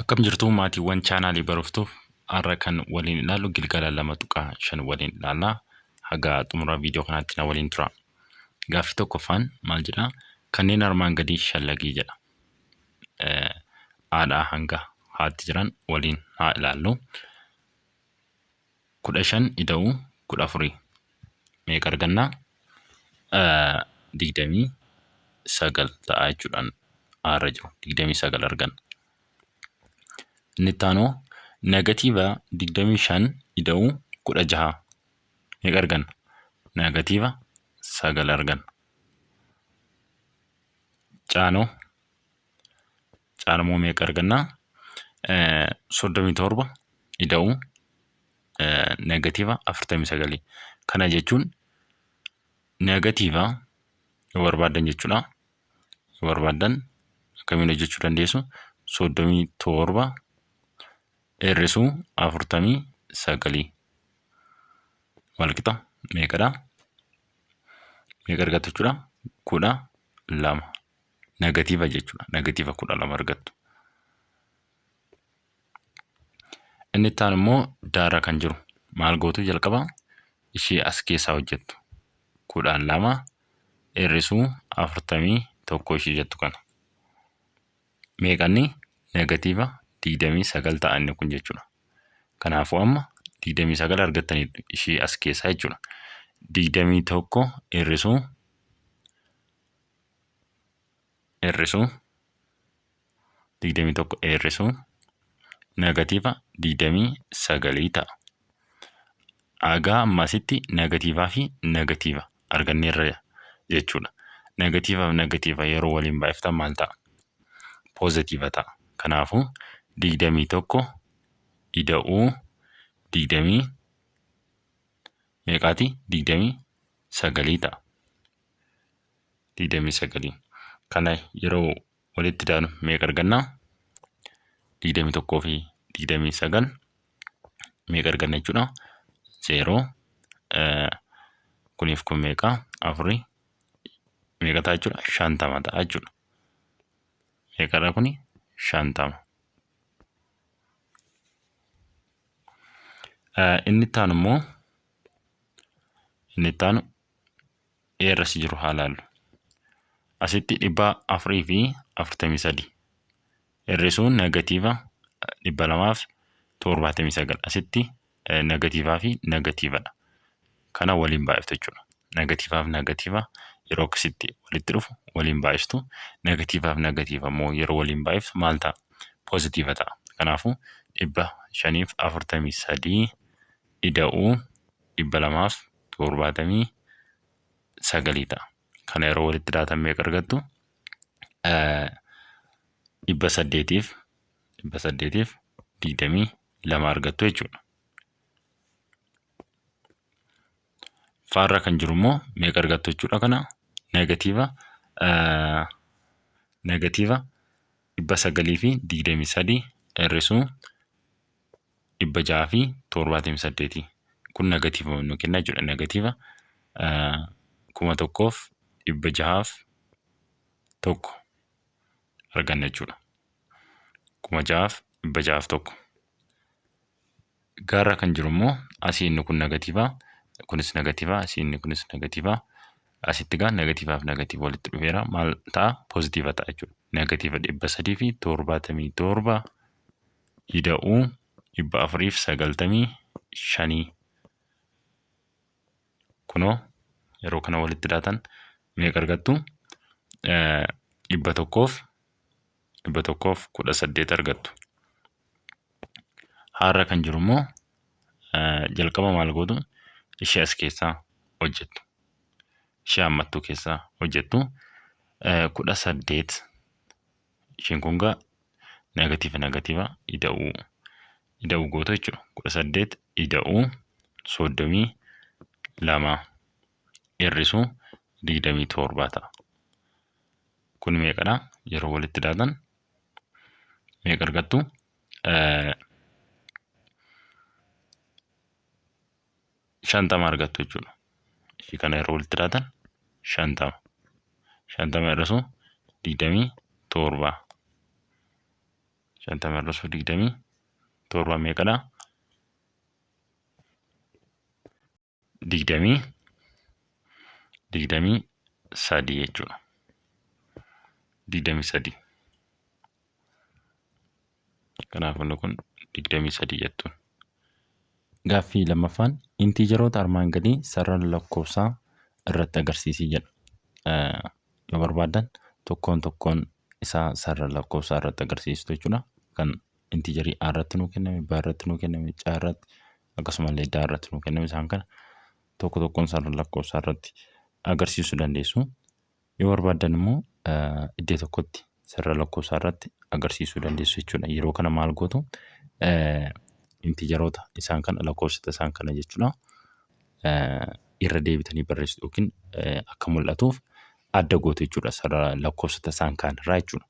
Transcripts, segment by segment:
Akkam jirtu maatiiwwan chaanaalii baroftuuf har'a kan waliin ilaallu Gilgala 2.5 waliin ilaallaa. Haga xumura viidiyoo kanaatti na waliin tura. Gaaffii tokkoffaan maal jedha? Kanneen armaan gadii shallagii jedha. Haadhaa hanga haatti jiran waliin haa ilaallu. 15 ida'uu 14 meeqa argannaa? 29 ta'a jechuudhaan har'a jiru 29 arganna. Inni itti aanu negatiiva 25 ida'uu 16 meeqa arganna? Negatiiva 9 arganna. Caanamoo meeqa argannaa? 37 ida'uu negatiiva 49. Kana jechuun negatiiva yoo barbaaddan jechuudha. Yoo barbaaddan akkamiin hojjechuu dandeessu? 37 hir'isuu 49 wal qixa meeqadha? Meeqa argattu jechuudha? 12 negatiiva jechuudha. Negatiiva 12 argattu. Inni itti aanu immoo daara kan jiru maal gootu jalqaba? Ishee as keessaa hojjettu 12 hir'isuu 41 ishee jettu kana. Meeqanni? Negatiiva 29 ta'a inni kun jechuudha. Kanaafuu amma 29 argattanii ishee as keessaa jechuudha. 21 hir'isuu 21 hir'isuu negatiiva 29 ta'a. Hagaa ammasitti negatiivaa fi negatiiva arganneerra jechuudha. Negatiivaaf negatiiva yeroo waliin baay'iftan maal ta'a? Poozitiiva ta'a. Kanaafuu 21 ida'uu 20 meeqaati? 29 ta'a. 29 kana yeroo walitti daanu meeqa argannaa? 21 fi 29 meeqa arganna jechuudha? 0 kuniif kun meeqa? 4 meeqa ta'a jechuudha? 50 ta'a jechuudha. Meeqadha kuni? 50. Inni itti aanu immoo eeras jiru haa ilaallu. Asitti 443 hir'isuun negatiiva 279. Asitti negatiivaa fi negatiivadha. Kana waliin baay'iftu jechuudha. Negatiivaaf negatiiva yeroo akkasitti walitti dhufu waliin baay'istu. Negatiivaaf negatiiva immoo yeroo waliin baay'iftu maal ta'a? Poozitiiva ta'a. Kanaafuu 543 ida'uu 279 ta'a. Kana yeroo walitti daatan meeqa argattu? 822 argattu jechuudha. Faarra kan jiru immoo meeqa argattu jechuudha kana? Negatiiva 923 hir'isuu 678. Kun negatiiva nu kenna jechuudha. Negatiiva 1601 arganna jechuudha. 1601. Gaarra kan jiru immoo asii inni kun negatiiva, kunis negatiiva, asii inni kunis negatiiva. Asitti gaa negatiivaaf negatiiva walitti dhufeera. Maal ta'a? Poozitiiva ta'a jechuudha. Negatiiva 377 ida'uu 495. Kunoo yeroo kana walitti daatan meeqa argattu? 118 argattu. Har'a kan jiru immoo jalqaba maal gootu? Ishee as keessaa hojjettu. Ishee hammattuu keessaa hojjettu 18. Isheen kun gaa negatiiva ida'uu gootu jechuudha. 18 ida'uu 32 hir'isuu 27 ta'a. Kun meeqadha? Yeroo walitti daatan meeqa argattu? 50 argattu jechuudha. Ishee kana yeroo walitti daatan 50 hir'isuu 27 50 irraa 27 meeqadha? 23 jechuudha. 23. Kanaaf inni kun 23 jettuun. Gaaffii lammaffaan intiijeroota armaan gadii sarara lakkoofsaa irratti agarsiisii jedha. Yoo barbaadan tokkoon isaa sarara lakkoofsaa irratti agarsiistu jechuudha. Kan intiijerii A irratti nuu kenname, B irratti nuu kenname, C irratti akkasumallee D irratti nuu kenname isaan kana tokkoon sarara lakkoofsaa irratti agarsiisuu dandeessu. Yoo barbaadan immoo iddoo tokkotti sarara lakkoofsaa irratti agarsiisuu dandeessu jechuudha. Yeroo kana maal gootu? Intiijeroota isaan kana lakkoofsota isaan kana jechuudha. Irra deebitanii barreessitu yookiin akka mul'atuuf adda gootu jechuudha sarara lakkoofsota isaan kaanirraa jechuudha.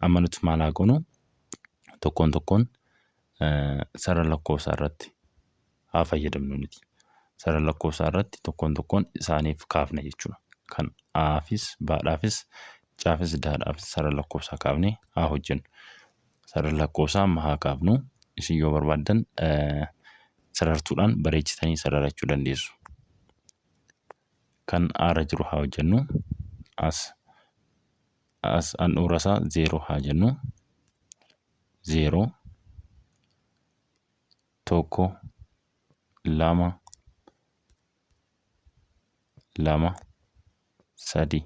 Amma nuti maal haa goonu? Tokkoon sarara lakkoofsaa irratti haa fayyadamnu nuti. Sarara lakkoofsaa irratti tokkoon isaaniif kaafna jechuudha. Kan A'aafis, B'dhaafis, C'aafis, D'dhaafis sarara lakkoofsaa kaafnee haa hojjennu. Sarara lakkoofsaa amma haa kaafnu. Isin yoo barbaadan sarartuudhaan bareechitanii sararachuu dandeessu. Kan A irra jiru haa hojjennu. As handhuura isaa 0 haa jennu. 0, 1, 2, 3.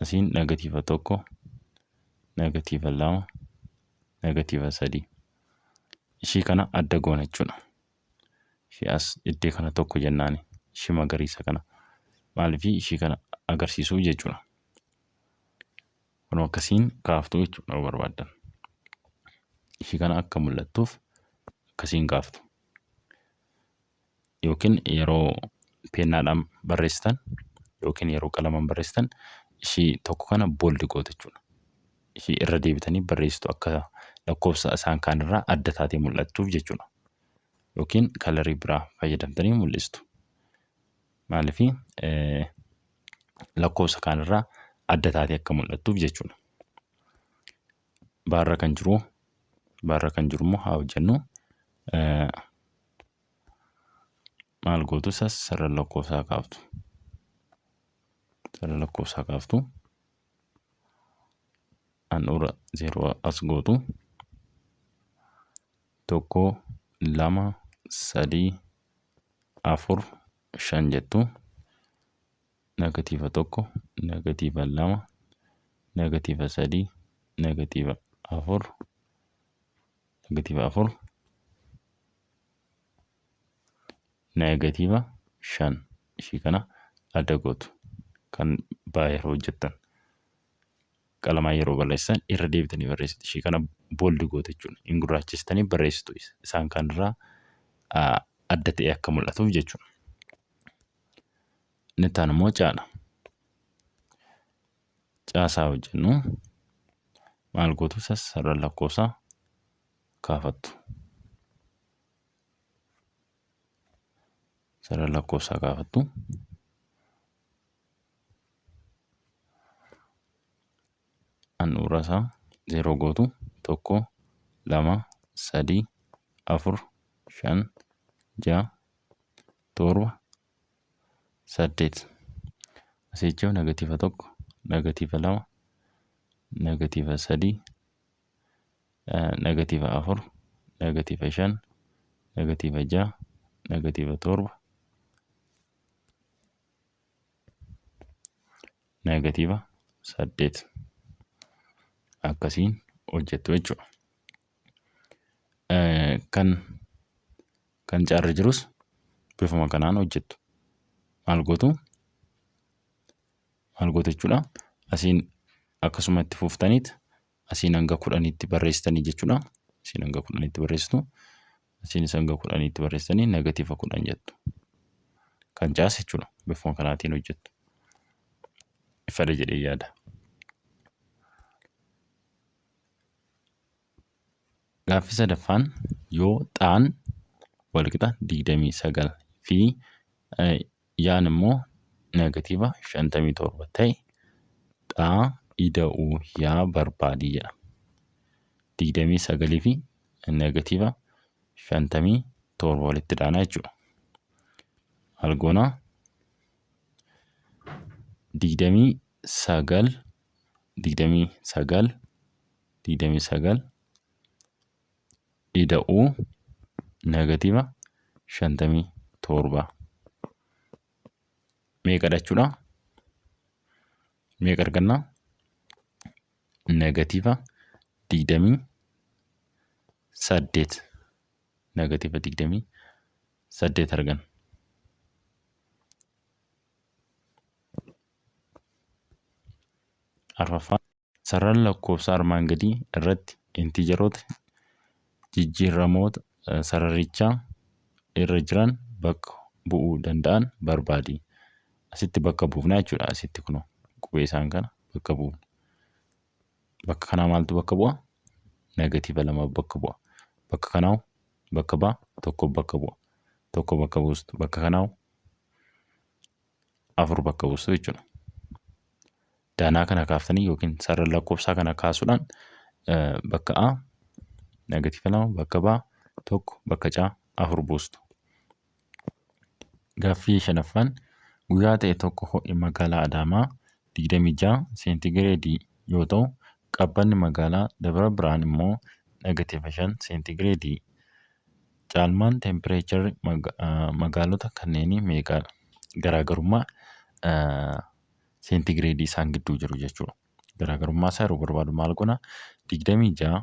Asiin negatiiva 1, negatiiva 2, negatiiva 3. Ishii kana adda goona jechuudha. Ishii as iddoo kana tokko jennaani. Ishii magariisa kana. Maaliif ishii kana agarsiisuu jechuudha. Kun akkasiin kaaftu jechuudha barbaadan. Ishii kana akka mul'attuuf akkasiin kaaftu. Yookiin yeroo pennaadhaan barreessitan yookiin yeroo qalamaan barreessitan ishii tokko kana booldi gootu jechuudha. Ishii irra deebitanii barreessitu akka lakkoofsa isaan kaanirraa adda taatee mul'attuuf jechuudha. Yookiin kalarii biraa fayyadamtanii mul'istu. Maaliif lakkoofsa kaanirraa adda taatee akka mul'attuuf jechuudha. Baarra kan jiru immoo haa hojjennu. Maal gootu? Sarara lakkoofsaa kaaftu. Sarara lakkoofsaa kaaftu. Handhuura 0 as gootu. 1, 2, 3, 4, 5 jettu. Negatiiva 1, negatiiva 2, negatiiva 3, negatiiva 4, negatiiva 4, negatiiva 5. Ishii kana adda gootu. Kan baay'ee hojjettan. Qalamaa yeroo barreessan irra deebitanii barreessitu. Ishii kana booldi gootu jechuudha. Hin gurraachistanii barreessitu. Isaan kanirraa adda ta'e akka mul'atuuf jechuudha. Inni taan immoo C'dha. C'saa hojjennu. Maal gootu? Sarara lakkoofsaa kaafattu. Sarara lakkoofsaa kaafattu. Handhuura isaa 0 gootu. 1, 2, 3, 4, 5, 6, 7, 8. Asii jechuun negatiiva 1, negatiiva 2, negatiiva 3, negatiiva 4, negatiiva 5, negatiiva 6, negatiiva 7, negatiiva 8. Akkasiin hojjettu jechuudha. Kan C'arra jirus bifuma kanaan hojjettu. Maal gootu jechuudha. Asiin akkasuma itti fuuftaniit asiin hanga 10tti barreessitanii jechuudha. Asiin hanga 10tti barreessitu. Asiinis hanga 10tti barreessitanii negatiiva 10 jettu. Kan C'aas jechuudha. Bifuma kanaatiin hojjettu. Ifadha jedhee yaada. Gaaffii sadaffaan yoo X'aan walqixa 29 fi Y'aan immoo negatiiva 57 ta'e X'aa ida'uu yaa barbaadii jedha. 29 fi negatiiva 57 walitti dhaana jechuudha. Maal goona? 29 ida'uu negatiiva 57 meeqadha jechuudha? Meeqa argannaa? Negatiiva 28 negatiiva 28 arganna. Arfaffaan sarara lakkoofsa armaan gadii irratti intiijaroota jijjiiramoota sararichaa irra jiran bakka bu'uu danda'an barbaadi. Asitti bakka buufnaa jechuudha. Asitti kunoo qubee isaan kana bakka buufna. Bakka kanaa maaltu bakka bu'a? Negatiiva 2 bakka bu'a. Bakka kanaa bakka ba'a 1 bakka bu'a. 1 bakka buustu. Bakka kanaa 4 bakka buustu jechuudha. Daanaa kana kaaftanii yookiin sarara lakkoofsaa kana kaasuudhaan bakka A negatiiva 2 bakka B 1 bakka C 4 buustu. Gaaffii 5ffaan guyyaa ta'e tokko ho'i magaalaa Adaamaa 26 seentigireedii yoo ta'u qabbanni magaalaa Dabra Birhaan immoo negatiiva 5 seentigireedii. Caalmaan tempireecharri magaalota kanneenii meeqadha? Garaagarummaa seentigireedii isaan gidduu jiru jechuudha. Garaagarummaa isaa yeroo barbaadu maal goona? 26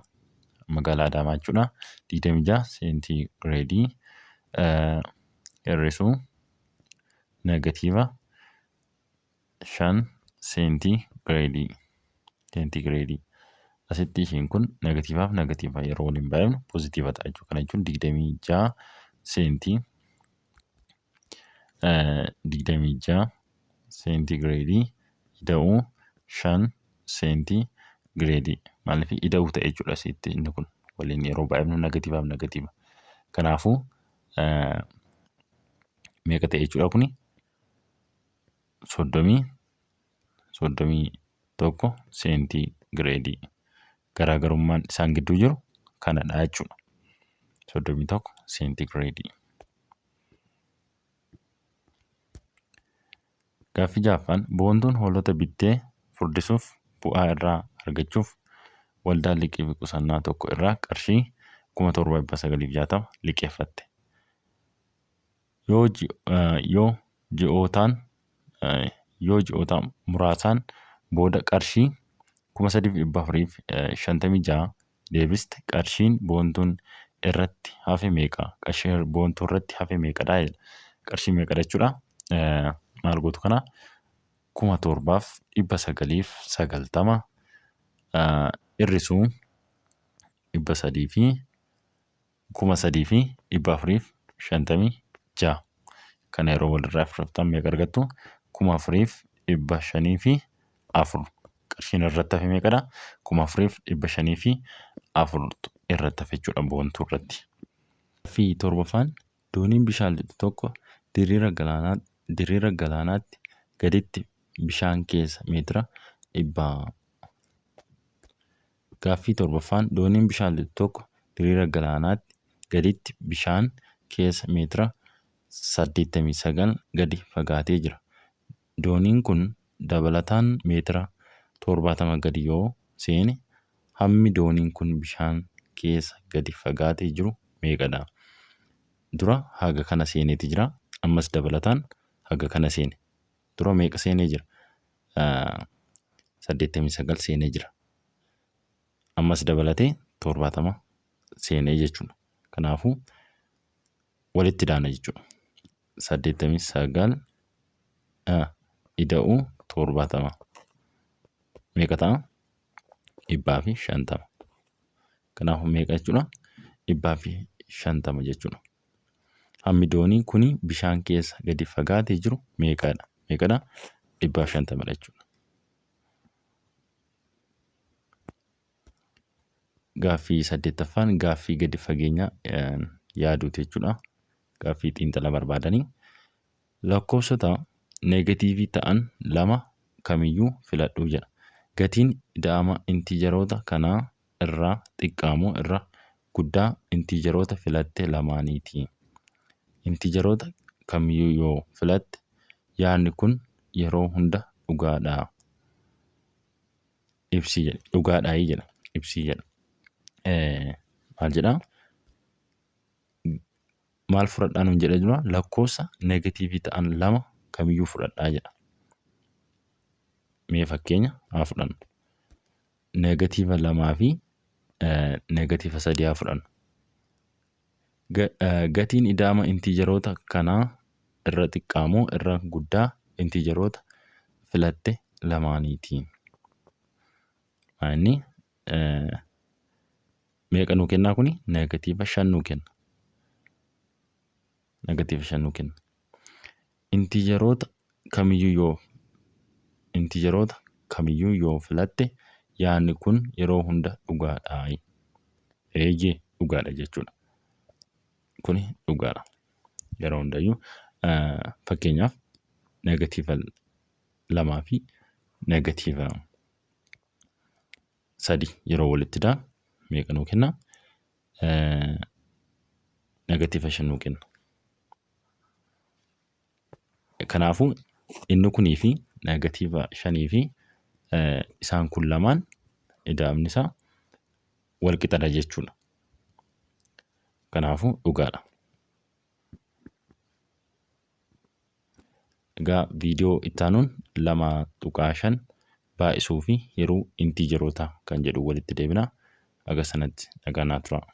magaalaa Adaamaa jechuudha. 26 seentigireedii hir'isuu negatiiva 5 seentigireedii. Asitti ishiin kun negatiivaaf negatiiva yeroo waliin baay'ifnu poozitiiva ta'a jechuudha. Kana jechuun 26 seentigireedii ida'uu 5 seentigireedii. Maaliif ida'uu ta'e jechuudha asitti inni kun waliin yeroo baay'ifnu negatiivaaf negatiiva. Kanaafuu meeqa ta'e jechuudha kuni? 31 seentigireedii. Garaagarummaan isaan gidduu jiru kanadha jechuudha. 31 seentigireedii. Gaaffii 6ffaan boontuun hoolota bittee furdisuuf bu'aa irraa argachuuf waldaa liqii fi qusannaa tokko irraa qarshii 7,960 liqeeffatte. Yoo ji'oota muraasaan booda qarshii 3,456 deebiste qarshiin boontuun irratti hafe meeqa? Qarshii boontuu irratti hafe meeqadha? Qarshii meeqadha jechuudha? Maal gootu kana? 7,990 hir'isuu 3,456 kana yeroo walirraa fudhatan meeqa argattu? 4,504 qarshiin irratti hafe meeqadha? 4,504 irratti hafe jechuudha boontuu irratti. Gaaffii 7ffaan dooniin bishaan lixu tokko diriira galaanaatti gaditti bishaan keessa meetira 100. Gaaffii 7ffaan dooniin bishaan lixu tokko diriira galaanaatti gaditti bishaan keessa meetira 89 gadi fagaatee jira. Dooniin kun dabalataan meetira 70 gadi yoo seene hammi dooniin kun bishaan keessa gadi fagaatee jiru meeqadha? Dura haga kana seeneeti jira. Ammas dabalataan haga kana seene. Dura meeqa seenee jira? 89 seenee jira. Ammas dabalatee 70 seenee jechuudha. Kanaafuu walitti daana jechuudha. 89 ida'uu 70 meeqa ta'a? 150. Kanaafuu meeqa jechuudha? 150 jechuudha. Hammi doonii kuni bishaan keessa gadi fagaatee jiru meeqadha? 150 jechuudha. Gaaffii 8ffaan gaaffii gadi fageenya yaaduuti jechuudha. Gaaffii xiinxala barbaadanii lakkoofsota neegatiivii ta'an 2 kamiyyuu filadhuu jedha. Gatiin ida'ama intiijaroota kanaa irraa xiqqaamoo irra guddaa intiijeroota filatte lamaaniiti. Intiijeroota kamiyyuu yoo filatte yaadni kun yeroo hunda dhugaadha. Ibsii jedha. Dhugaadhaayii jedha. Ibsii jedha. Maal jedhaa? Maal fudhadhaa nuun jedhee jira? Lakkoofsa negatiivii ta'an lama kamiyyuu fudhadhaa jedha. Mee fakkeenya haa fudhannu. Negatiiva 2 fi negatiiva 3 haa fudhannu. Gatiin ida'ama intiijeroota kanaa irra xiqqaamoo irra guddaa intiijeroota filatte lamaaniiti. Inni meeqa nuu kennaa kuni? Negatiiva 5 nuu kenna. Negatiiva 5 nuu kenna. Intiijeroota kamiyyuu yoo filatte yaadni kun yeroo hunda dhugaadha. Eeyyee dhugaadha jechuudha. Kuni dhugaadha. Yeroo hundayyuu fakkeenyaaf negatiiva 2 fi negatiiva 3 yeroo walitti daanu meeqa nuu kenna? Negatiiva 5 nuu kenna. Kanaafuu inni kunii fi negatiiva 5 fi isaan kun lamaan ida'amni isaa wal qixadha jechuudha. Kanaafuu dhugaadha. Egaa viidiyoo itti aanuun 2.5 baay'isuu fi yeroo intiijerootaa kan jedhu walitti deebinaa. Aga sanatti nagaan naa turaa.